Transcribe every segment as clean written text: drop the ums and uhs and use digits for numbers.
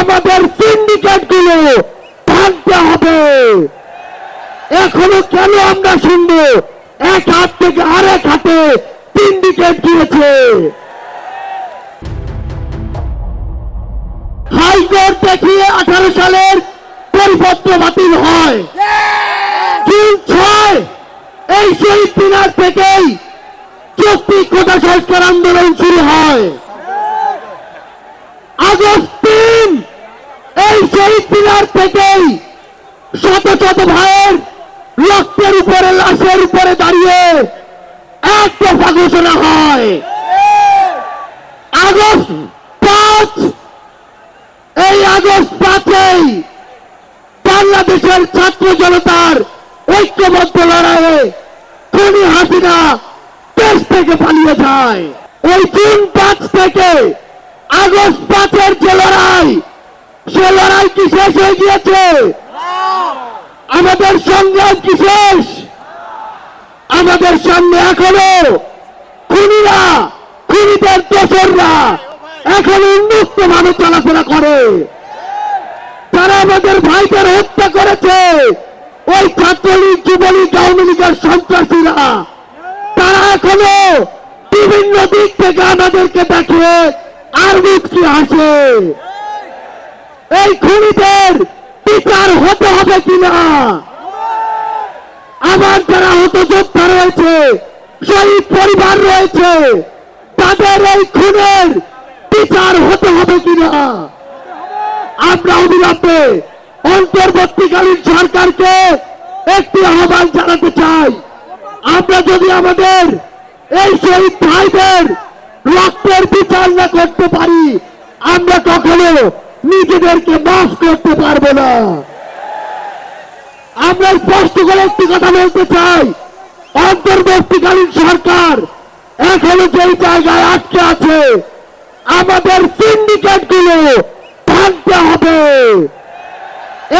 আমাদের সিন্ডিকেট গুলো ভাঙতে হবে। এখনো কেন আমরা শুনবো এক হাত থেকে আরেক হাতে সিন্ডিকেট দিয়েছে? হাইকোর্ট দেখিয়ে 18 সালের পরিপত্র বাতিল হয়। জুন 6 এই শহীদ মিনার থেকেই যৌক্তিক কোটা সংস্কার আন্দোলন শুরু হয়। আগস্ট 3 এই শহীদ মিনার থেকেই শত শত ভাইয়ের রক্তের উপরে, লাশের উপরে দাঁড়িয়ে এক দফা ঘোষণা হয়। আগস্ট 5 এই আগস্ট 5 বাংলাদেশের ছাত্র জনতার ঐক্যবদ্ধ লড়াইয়ে খুনি হাসিনা দেশ থেকে পালিয়ে যায়। ওই জুন 5 থেকে আগস্ট 5-এর যে লড়াই, সে লড়াই কি শেষ হয়ে গিয়েছে? আমাদের সংগ্রাম কি শেষ? আমাদের সামনে এখনো খুনিরা, খুনিদের দোসররা এখনো উন্মুক্ত ভাবে চলাফেরা করে। তারা আমাদের ভাইদের হত্যা করেছে ওই ছাত্রলীগ, যুবলীগ, আওয়ামী লীগের সন্ত্রাসীরা। তারা এখনো বিভিন্ন দিক থেকে আমাদেরকে দেখে আর মুক্তি আসে। এই খুনিদের বিচার হতে হবে কিনা? আমার যারা হত যোদ্ধা রয়েছে, শহীদ পরিবার রয়েছে, তাদের এই খুনের বিচার হতে হবে কিনা? আমরা অবিলম্বে অন্তর্বর্তীকালীন সরকারকে একটি আহ্বান জানাতে চাই। আমরা যদি আমাদের এই শহীদ ভাইদের রক্তের বিচার না করতে পারি, আমরা কখনো নিজেদেরকে মাফ করতে পারবো না। আমরা স্পষ্ট করে একটি কথা বলতে চাই, অন্তর্বর্তীকালীন সরকার এখনো যেই জায়গায় আটকে আছে, আমাদের সিন্ডিকেট গুলো ভাঙতে হবে।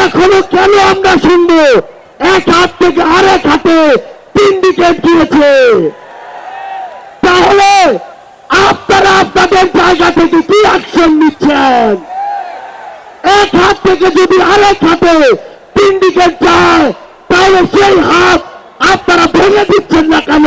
এখনো কেন আমরা শুনবো এক হাত থেকে আরেক হাতে সিন্ডিকেট দিয়েছে? তাহলে আপনারা আপনাদের জায়গা থেকে কি অ্যাকশন নিচ্ছেন? এক হাত থেকে যদি আরেক হাতে সিন্ডিকেট যায়, তাহলে সেই হাত আপনারা ভেঙে দিচ্ছেন না কেন?